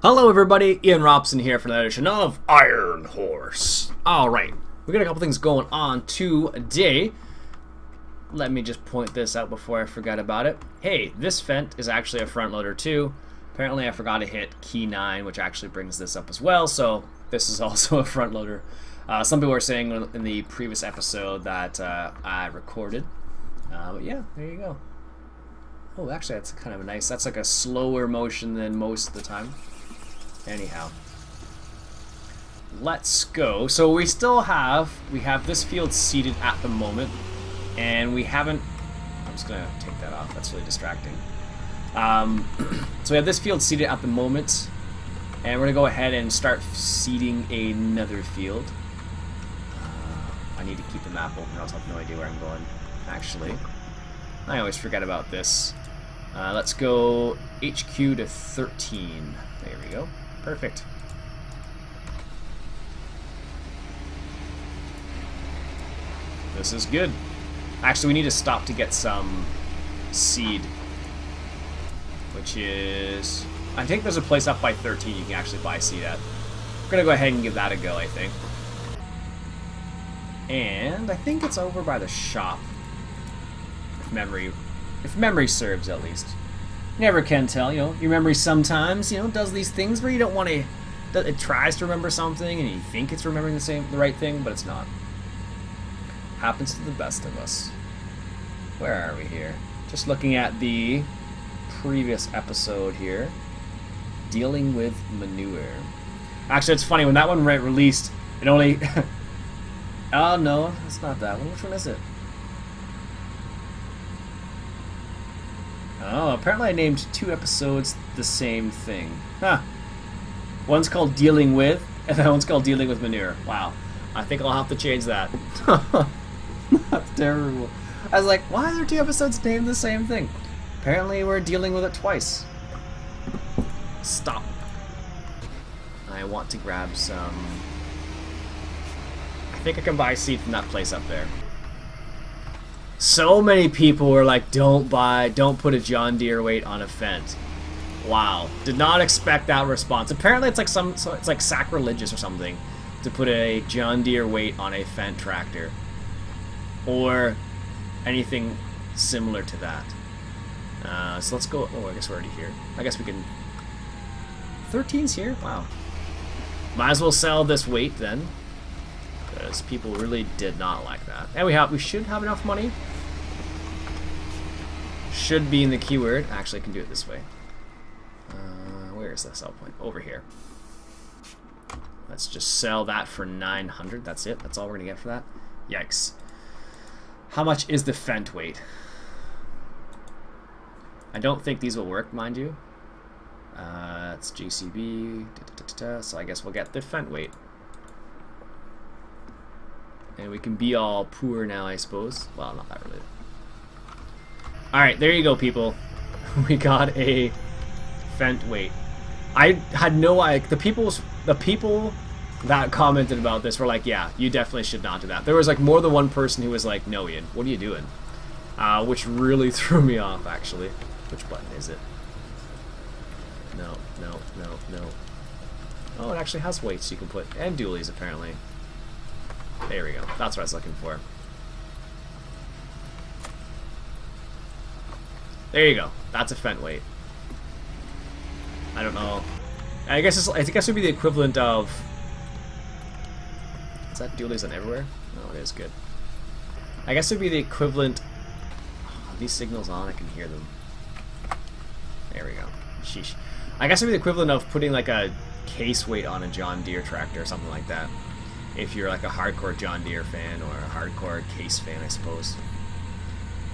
Hello everybody, Ian Robson here for another edition of Iron Horse. Alright, we got a couple things going on today. Let me just point this out before I forget about it. Hey, this Fent is actually a front loader too. Apparently I forgot to hit key 9, which actually brings this up as well, so this is also a front loader. Some people were saying in the previous episode that I recorded. But yeah, there you go. Oh, actually that's kind of a nice, that's like a slower motion than most of the time. Anyhow, let's go. So we have this field seeded at the moment, and we haven't. I'm just gonna take that off. That's really distracting. So we have this field seeded at the moment, and we're gonna go ahead and start seeding another field. I need to keep the map open, or else I have no idea where I'm going. Actually, I always forget about this. Let's go HQ to 13. There we go. Perfect. This is good. Actually, we need to stop to get some seed, which is... I think there's a place up by 13 you can actually buy seed at. We're going to go ahead and give that a go, I think. And I think it's over by the shop, if memory serves, at least. Never can tell, you know. Your memory sometimes, you know, does these things where you don't want to. It tries to remember something, and you think it's remembering the right thing, but it's not. Happens to the best of us. Where are we here? Just looking at the previous episode here, dealing with manure. Actually, it's funny when that one released. It only. Oh no, it's not that one. Which one is it? Oh, apparently I named 2 episodes the same thing. Huh. One's called Dealing With, and that one's called Dealing with Manure. Wow. I think I'll have to change that. That's terrible. I was like, why are there 2 episodes named the same thing? Apparently we're dealing with it twice. Stop. I want to grab some... I think I can buy seed from that place up there. So many people were like, don't put a John Deere weight on a Fent. Wow. Did not expect that response. Apparently it's like it's like sacrilegious or something to put a John Deere weight on a Fent tractor. Or anything similar to that. So let's go. Oh, I guess we're already here. I guess we can... 13's here? Wow. Might as well sell this weight then, because people really did not like that. And we should have enough money. Should be in the keyword. Actually, I can do it this way. Where is the sell point? Over here. Let's just sell that for 900. That's it. That's all we're gonna get for that. Yikes. How much is the Fent weight? I don't think these will work, mind you. It's JCB. So I guess we'll get the Fent weight. And we can be all poor now, I suppose. Well, not that really. Alright, there you go, people. We got a Fent weight. I had no idea. The people that commented about this were like, yeah, you definitely should not do that. There was like more than one person who was like, no, Ian, what are you doing? Which really threw me off, actually. Which button is it? No. Oh, it actually has weights you can put. And dualies, apparently. There we go. That's what I was looking for. There you go. That's a Fent weight. I don't know. I guess I guess it would be the equivalent of... Is that dualies on everywhere? No, it is good. I guess it would be the equivalent... Oh, these signals on, I can hear them. There we go. Sheesh. I guess it would be the equivalent of putting like a case weight on a John Deere tractor or something like that. If you're like a hardcore John Deere fan or a hardcore case fan, I suppose.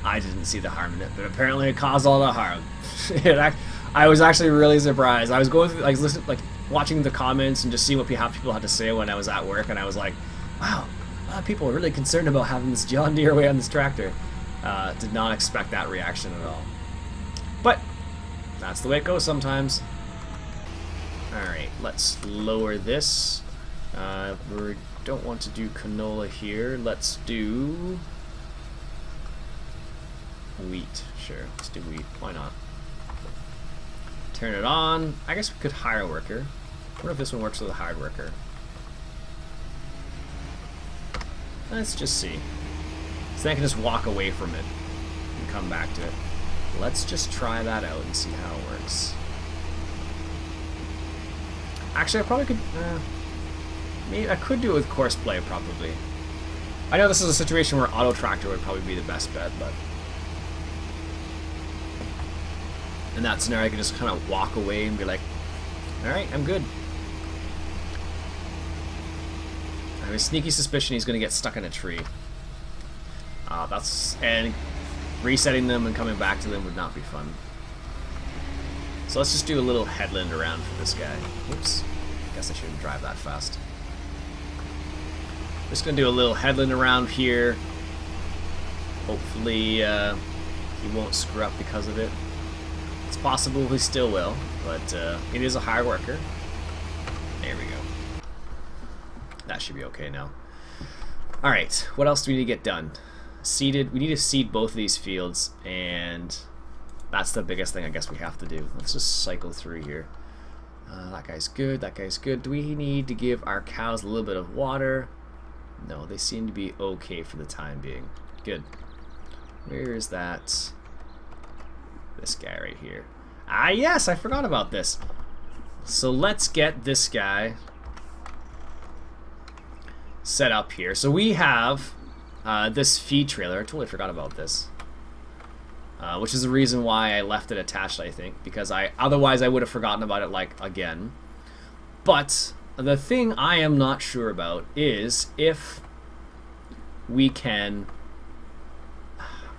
I didn't see the harm in it, but apparently it caused a lot of harm. I was actually really surprised. I was going through, like, watching the comments and just seeing what people had to say when I was at work, and I was like, wow, a lot of people are really concerned about having this John Deere weight on this tractor. Did not expect that reaction at all. But that's the way it goes sometimes. Alright, let's lower this. We don't want to do canola here. Let's do wheat. Sure, let's do wheat. Why not? Turn it on. I guess we could hire a worker. I wonder if this one works with a hired worker. Let's just see. So then I can just walk away from it and come back to it. Let's just try that out and see how it works. Actually, I probably could... maybe I could do it with Courseplay, probably. I know this is a situation where Auto Tractor would probably be the best bet, but... in that scenario, I can just kind of walk away and be like, alright, I'm good. I have a sneaky suspicion he's going to get stuck in a tree. And resetting them and coming back to them would not be fun. So let's just do a little headland around for this guy. Oops. Guess I shouldn't drive that fast. Just going to do a little headland around here. Hopefully he won't screw up because of it. It's possible he still will, but it is a hire worker. There we go. That should be okay now. Alright, what else do we need to get done? Seeded. We need to seed both of these fields, and that's the biggest thing I guess we have to do. Let's just cycle through here. That guy's good, that guy's good. Do we need to give our cows a little bit of water? No, they seem to be okay for the time being. Good. Where is that? This guy right here. Ah, yes, I forgot about this. So let's get this guy set up here. So we have this feed trailer. I totally forgot about this. Which is the reason why I left it attached, I think, because otherwise I would have forgotten about it like again. But the thing I am not sure about is if we can...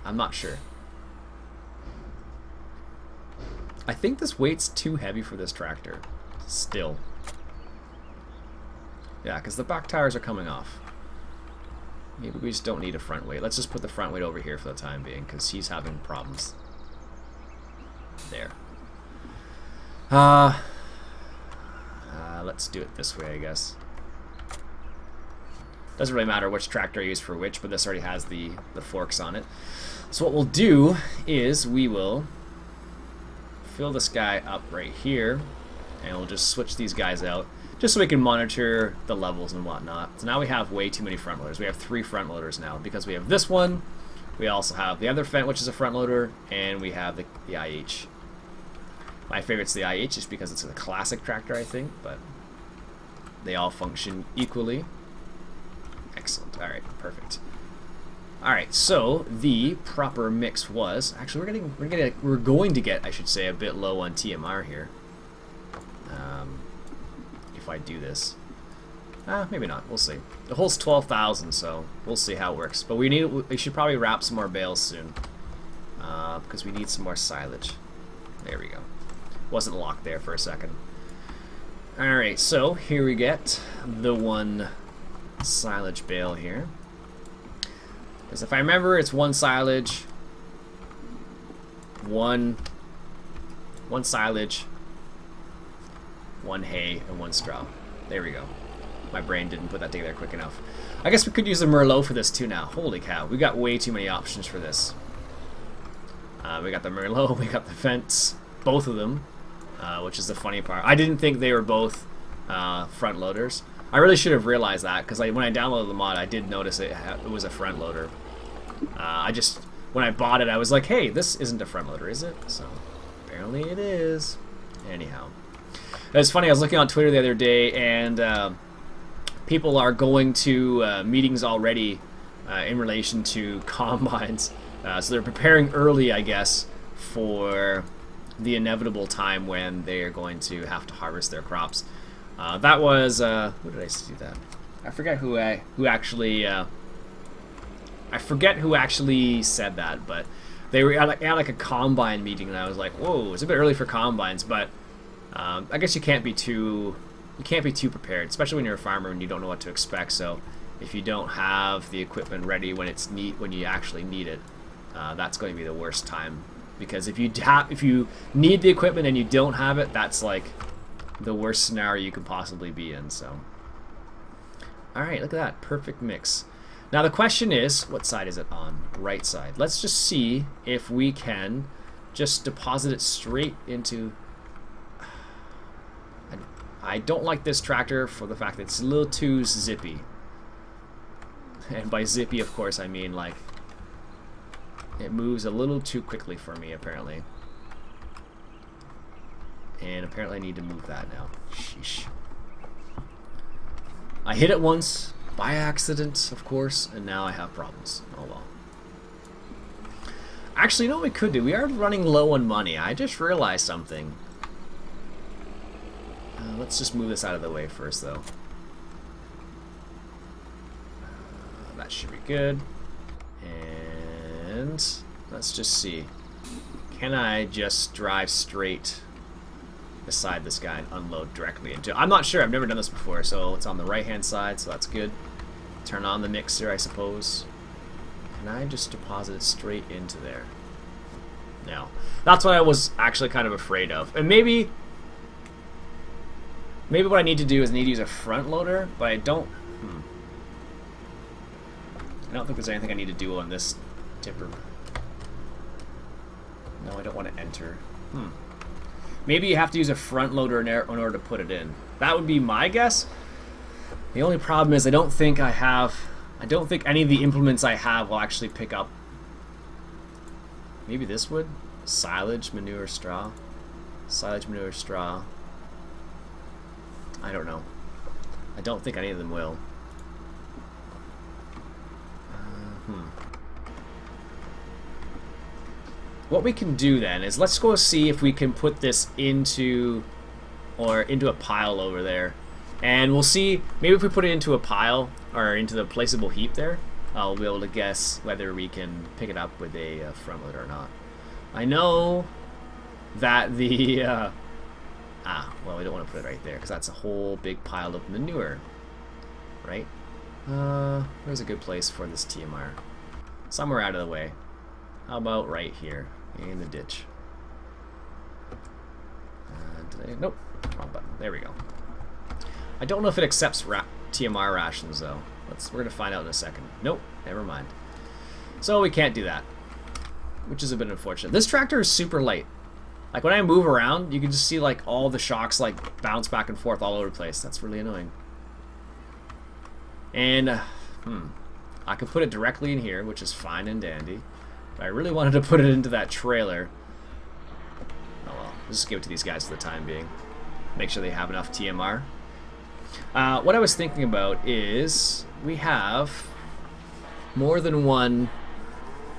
I'm not sure. I think this weight's too heavy for this tractor. Still. Yeah, because the back tires are coming off. Maybe we just don't need a front weight. Let's just put the front weight over here for the time being, because he's having problems. There. Let's do it this way, I guess. Doesn't really matter which tractor I use for which, but this already has the forks on it. So what we'll do is we will fill this guy up right here, and we'll just switch these guys out, just so we can monitor the levels and whatnot. So now we have way too many front loaders. We have 3 front loaders now, because we have this one, we also have the other Fendt, which is a front loader, and we have the IH. My favorite's the IH just because it's a classic tractor, I think, but they all function equally. Excellent. Alright, perfect. Alright, so the proper mix was... Actually, we're going to get, I should say, a bit low on TMR here. If I do this. Maybe not. We'll see. The hole's 12,000, so we'll see how it works. But we should probably wrap some more bales soon. Because we need some more silage. There we go. Wasn't locked there for a second. Alright, so here we get the one silage bale here. Because if I remember, it's one silage, one silage, one hay, and one straw. There we go. My brain didn't put that together quick enough. I guess we could use the Merlot for this too now. Holy cow, we got way too many options for this. We got the Merlot, we got the Fendt, both of them, which is the funny part. I didn't think they were both front loaders. I really should have realized that, because when I downloaded the mod, I did notice it was a front loader. When I bought it, I was like, hey, this isn't a front loader, is it? So, apparently it is. Anyhow. It's funny, I was looking on Twitter the other day, and people are going to meetings already in relation to combines. So they're preparing early, I guess, for the inevitable time when they are going to have to harvest their crops. That was who did I see that? I forget who actually said that, but they were at like a combine meeting, and I was like, whoa, it's a bit early for combines, but I guess you can't be too prepared, especially when you're a farmer and you don't know what to expect. So if you don't have the equipment ready when you actually need it, that's going to be the worst time, because if you need the equipment and you don't have it, that's like the worst scenario you could possibly be in. So, alright, look at that. Perfect mix. Now the question is, what side is it on? Right side. Let's just see if we can just deposit it straight into I don't like this tractor for the fact that it's a little too zippy. And by zippy, of course, I mean like it moves a little too quickly for me, apparently. And apparently I need to move that now. Sheesh. I hit it once by accident, of course, and now I have problems. Oh well. Actually, you know what we could do? We are running low on money. I just realized something. Let's just move this out of the way first, though. That should be good. And let's just see. Can I just drive straight beside this guy and unload directly into... I'm not sure. I've never done this before, so it's on the right-hand side, so that's good. Turn on the mixer, I suppose. Can I just deposit it straight into there? No. That's what I was actually kind of afraid of. And maybe what I need to do is I need to use a front loader, but I don't... I don't think there's anything I need to do on this tipper. No, I don't want to enter. Maybe you have to use a front loader in order to put it in. That would be my guess. The only problem is I don't think any of the implements I have will actually pick up. Maybe this would? Silage, manure, straw. Silage, manure, straw. I don't know. I don't think any of them will. What we can do then is let's go see if we can put this into a pile over there. And we'll see, maybe if we put it into a pile or into the placeable heap there, I'll be able to guess whether we can pick it up with a front loader or not. I know that the well, we don't want to put it right there because that's a whole big pile of manure, right? Where's a good place for this TMR? Somewhere out of the way. How about right here in the ditch? Nope, wrong button. There we go. I don't know if it accepts TMR rations though. We're gonna find out in a second. Nope, never mind. So we can't do that, which is a bit unfortunate. This tractor is super light. Like when I move around, you can just see like all the shocks like bounce back and forth all over the place. That's really annoying. And I could put it directly in here, which is fine and dandy. But I really wanted to put it into that trailer. Oh well, let's just give it to these guys for the time being. Make sure they have enough TMR. What I was thinking about is we have more than one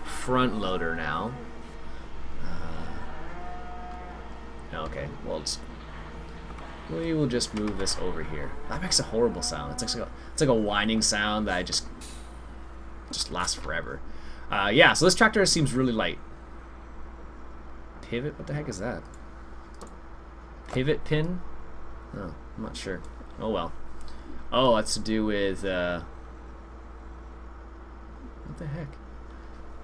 front loader now. Okay, well, we will just move this over here. That makes a horrible sound. It's like a whining sound that just lasts forever. Yeah, so this tractor seems really light. Pivot? What the heck is that? Pivot pin? Oh, I'm not sure. Oh well. Oh, that's to do with what the heck?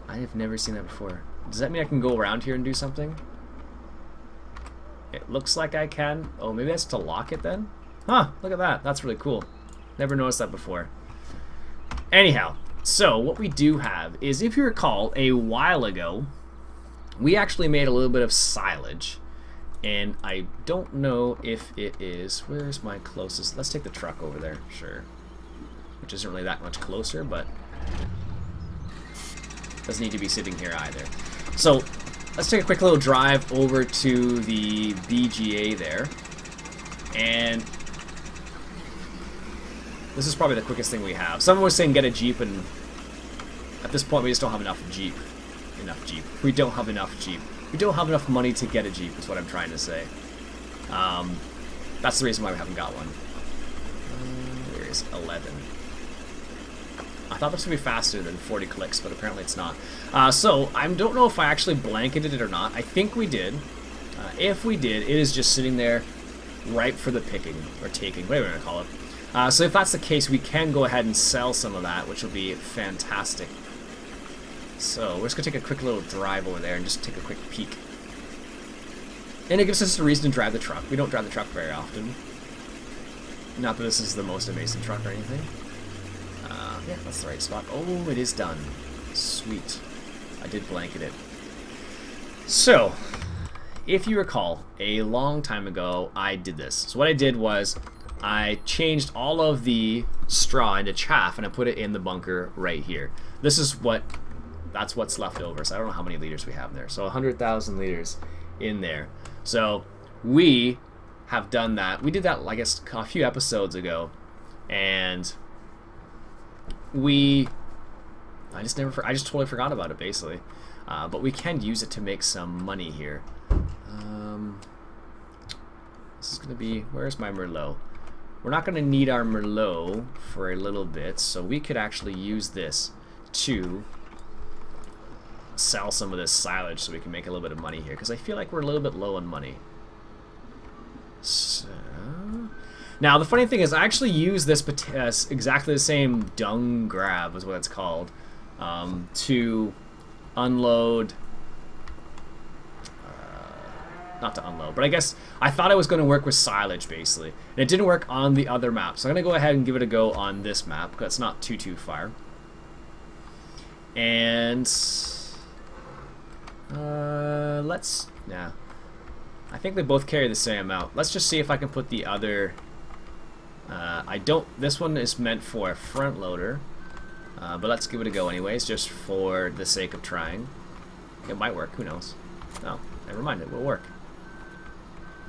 I have never seen that before. Does that mean I can go around here and do something? It looks like I can. Oh, maybe that's to lock it then? Huh, look at that. That's really cool. Never noticed that before. Anyhow, so what we do have is, if you recall, a while ago, we actually made a little bit of silage. And I don't know if it is... Where's my closest? Let's take the truck over there. Sure. Which isn't really that much closer, but doesn't need to be sitting here either. So let's take a quick little drive over to the BGA there. And this is probably the quickest thing we have. Someone was saying get a Jeep, and at this point we just don't have enough Jeep. We don't have enough Jeep. We don't have enough money to get a Jeep, is what I'm trying to say. That's the reason why we haven't got one. There's 11. I thought this would be faster than 40 clicks, but apparently it's not. So, I don't know if I actually blanketed it or not. I think we did. If we did, it is just sitting there ripe for the picking, or taking, whatever you want to call it. So if that's the case, we can go ahead and sell some of that, which will be fantastic. So, we're just going to take a quick little drive over there and just take a quick peek. And it gives us a reason to drive the truck. We don't drive the truck very often. Not that this is the most amazing truck or anything. Yeah, that's the right spot. Oh, it is done. Sweet. I did blanket it. So, if you recall, a long time ago, I did this. So what I did was I changed all of the straw into chaff and I put it in the bunker right here. That's what's left over. So I don't know how many liters we have there. So 100,000 liters in there. So we have done that. We did that, I guess, a few episodes ago, and I just totally forgot about it, basically. But we can use it to make some money here. This is gonna be, where's my Merlot? We're not gonna need our Merlot for a little bit, so we could actually use this to sell some of this silage so we can make a little bit of money here, because I feel like we're a little bit low on money. So now the funny thing is I actually use this exactly the same dung grab is what it's called, to unload, not to unload, but I guess I thought it was going to work with silage basically, and it didn't work on the other map, so I'm going to go ahead and give it a go on this map because it's not too far. And I think they both carry the same amount. Let's just see if I can put the other, this one is meant for a front loader, but let's give it a go anyways, just for the sake of trying. It might work, who knows. No, never mind, it will work.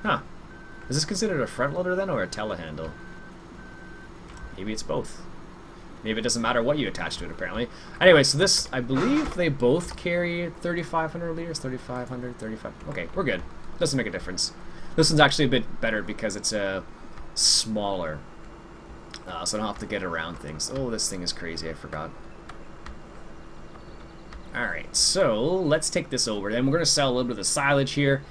Huh. Is this considered a front loader then, or a telehandle? Maybe it's both. Maybe it doesn't matter what you attach to it, apparently. Anyway, so this, I believe they both carry 3,500 liters, 3,500, 35. Okay, we're good. Doesn't make a difference. This one's actually a bit better because it's smaller. So I don't have to get around things. Oh, this thing is crazy, I forgot. Alright, so let's take this over. Then we're going to sell a little bit of the silage here.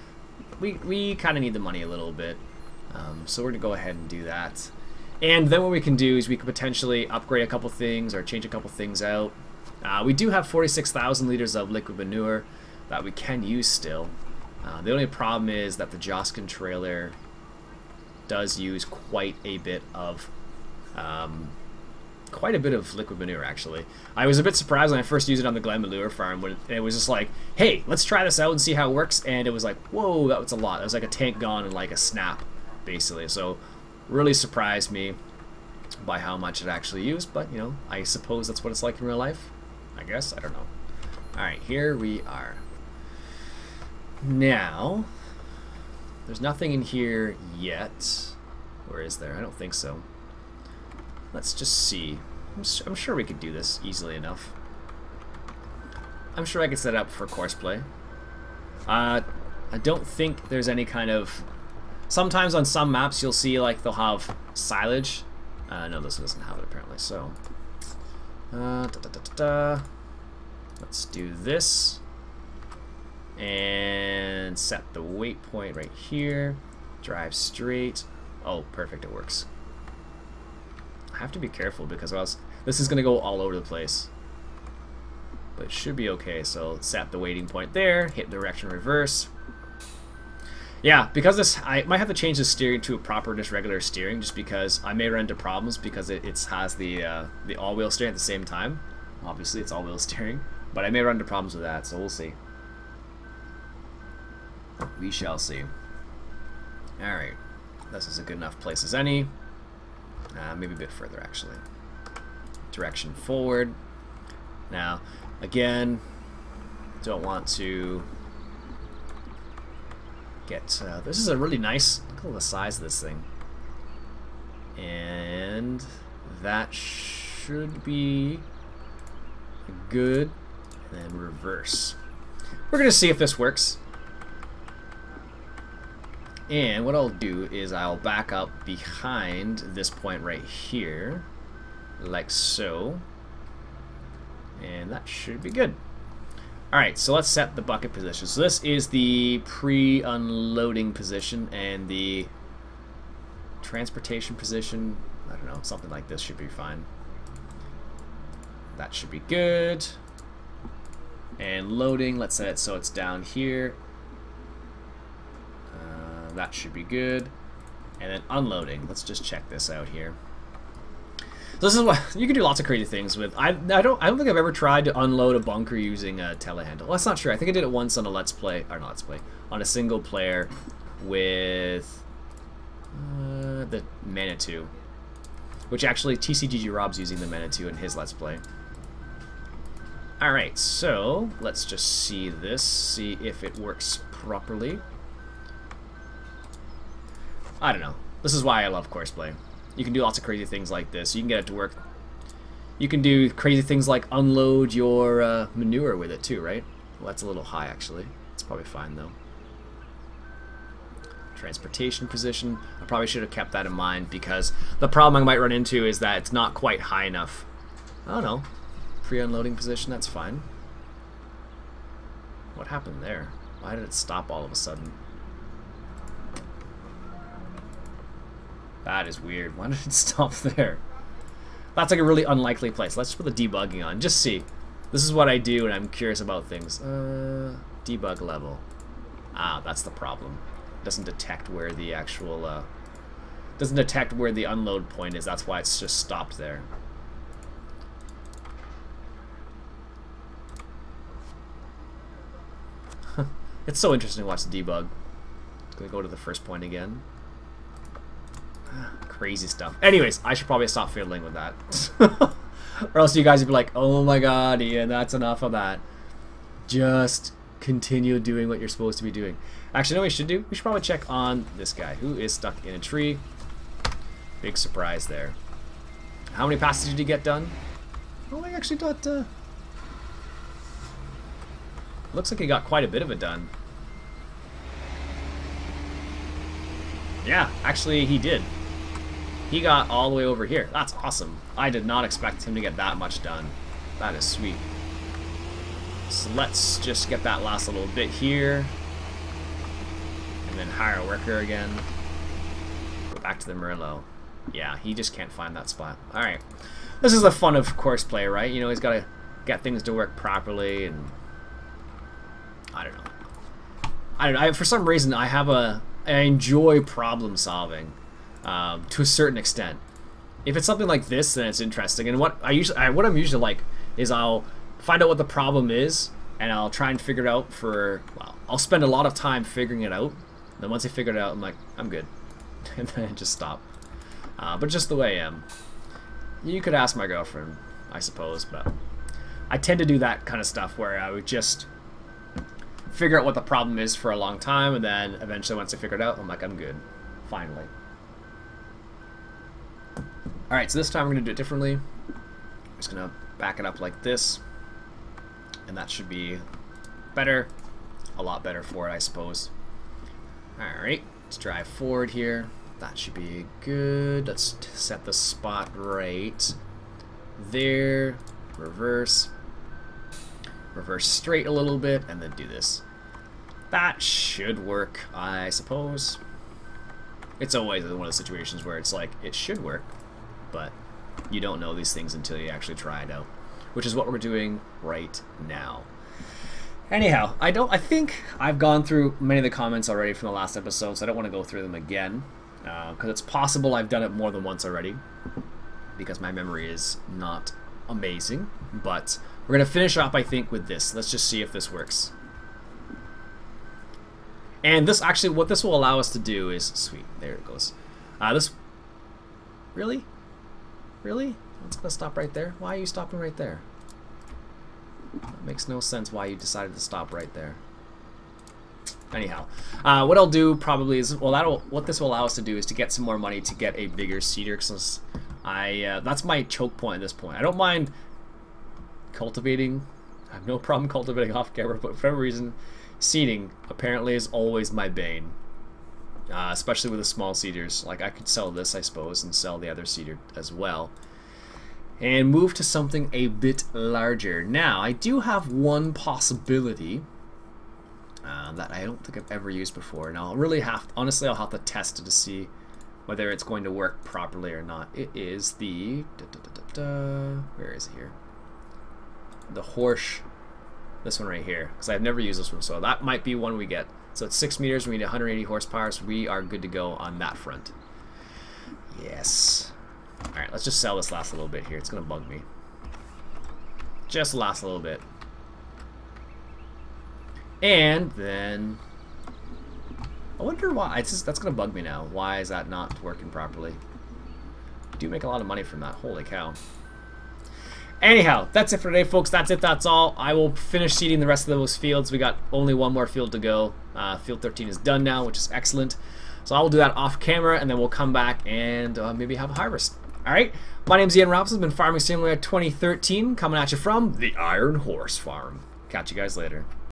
We kind of need the money a little bit. So we're going to go ahead and do that. And then what we can do is we could potentially upgrade a couple things or change a couple things out. We do have 46,000 liters of liquid manure that we can use still. The only problem is that the Joskin trailer does use quite a bit of liquid manure, actually. I was a bit surprised when I first used it on the Glen Manure farm when it was just like, hey, let's try this out and see how it works, and it was like, whoa, that was a lot. It was like a tank gone in like a snap, basically. So really surprised me by how much it actually used, but you know, I suppose that's what it's like in real life. I guess, I don't know. Alright, here we are. Now, there's nothing in here yet. Or is there? I don't think so. Let's just see. I'm sure we could do this easily enough. I'm sure I could set it up for Courseplay. I don't think there's any kind of... Sometimes on some maps you'll see like they'll have silage. No, this one doesn't have it apparently, so... Let's do this. And set the waypoint right here. Drive straight. Oh, perfect, it works. I have to be careful because this is going to go all over the place. But it should be okay, so set the waiting point there, hit direction reverse. Yeah, because this, I might have to change the steering to a proper, just regular steering, just because I may run into problems because it has the all-wheel steering at the same time. Obviously, it's all-wheel steering, but I may run into problems with that, so we'll see. We shall see. Alright, this is a good enough place as any. Maybe a bit further, actually. Direction forward. Now, again, don't want to get... this is a really nice... Look at the size of this thing. And that should be good. And then reverse. We're going to see if this works. And what I'll do is I'll back up behind this point right here, like so. And that should be good. Alright, so let's set the bucket position. So this is the pre-unloading position, and the transportation position, I don't know, something like this should be fine. That should be good. And loading, let's set it so it's down here. That should be good. And then unloading, let's just check this out here. So this is what you can do lots of crazy things with. I don't think I've ever tried to unload a bunker using a telehandle. Well, that's not true. I think I did it once on a Let's Play, or not Let's Play, on a single player with the Manitou, which actually TCGG Rob's using the Manitou in his Let's Play. All right, so let's just see this, see if it works properly. I don't know. This is why I love Courseplay. You can do lots of crazy things like this. You can get it to work. You can do crazy things like unload your manure with it too, right? Well, that's a little high actually. It's probably fine though. Transportation position. I probably should have kept that in mind because the problem I might run into is that it's not quite high enough. I don't know. Pre-unloading position, that's fine. What happened there? Why did it stop all of a sudden? That is weird. Why did it stop there? That's like a really unlikely place. Let's just put the debugging on. Just see. This is what I do when I'm curious about things. Debug level. Ah, that's the problem. It doesn't detect where the actual... doesn't detect where the unload point is. That's why it's just stopped there. It's so interesting to watch the debug. It's gonna go to the first point again. Crazy stuff. Anyways, I should probably stop fiddling with that. Or else you guys would be like, oh my god, Ian, that's enough of that. Just continue doing what you're supposed to be doing. Actually, you know what we should do? We should probably check on this guy who is stuck in a tree. Big surprise there. How many passes did you get done? Oh, I actually got... looks like he got quite a bit of it done. Yeah, actually he did. He got all the way over here. That's awesome. I did not expect him to get that much done. That is sweet. So let's just get that last little bit here. And then hire a worker again. Go back to the Merlot. Yeah, he just can't find that spot. Alright. This is the fun of Courseplay, right? You know, he's got to get things to work properly and... I don't know. For some reason, I enjoy problem solving to a certain extent. If it's something like this, then it's interesting. And what I'm usually like is I'll find out what the problem is, and I'll try and figure it out for. Well, I'll spend a lot of time figuring it out. Then once I figure it out, I'm like, I'm good, and then I just stop. But just the way I am. You could ask my girlfriend, I suppose, but I tend to do that kind of stuff where I would just figure out what the problem is for a long time, and then eventually once I figure it out, I'm like, I'm good. Finally. Alright, so this time we're going to do it differently. I'm just going to back it up like this, and that should be better. A lot better for it, I suppose. Alright, let's drive forward here. That should be good. Let's set the spot right there. Reverse. Reverse straight a little bit, and then do this. That should work, I suppose. It's always one of those situations where it's like, it should work, but you don't know these things until you actually try it out, which is what we're doing right now. Anyhow, I think I've gone through many of the comments already from the last episode, so I don't want to go through them again, because it's possible I've done it more than once already, because my memory is not amazing, but we're going to finish up, I think, with this. Let's just see if this works. And this actually, what this will allow us to do is... Sweet, there it goes. This... Really? Really? It's going to stop right there? Why are you stopping right there? That makes no sense why you decided to stop right there. Anyhow, what I'll do probably is... Well, what this will allow us to do is to get some more money to get a bigger seeder, because that's my choke point at this point. I don't mind... cultivating. I have no problem cultivating off camera, but for whatever reason, seeding apparently is always my bane. Especially with the small seeders. Like, I could sell this, I suppose, and sell the other seeder as well. And move to something a bit larger. Now, I do have one possibility that I don't think I've ever used before. And I'll really honestly, I'll have to test it to see whether it's going to work properly or not. It is the... where is it here? The horse, this one right here, because I've never used this one, so that might be one we get. So it's 6 meters, we need 180 horsepower, so we are good to go on that front. Yes. Alright, let's just sell this last little bit here. It's gonna bug me. Just last little bit. And then... I wonder why. That's gonna bug me now. Why is that not working properly? I do make a lot of money from that. Holy cow. Anyhow, that's it for today, folks. That's it. That's all. I will finish seeding the rest of those fields. We got only one more field to go. Field 13 is done now, which is excellent. So I will do that off camera, and then we'll come back and maybe have a harvest. All right. My name's Iain Robson. Been Farming Simulator 2013, coming at you from the Iron Horse Farm. Catch you guys later.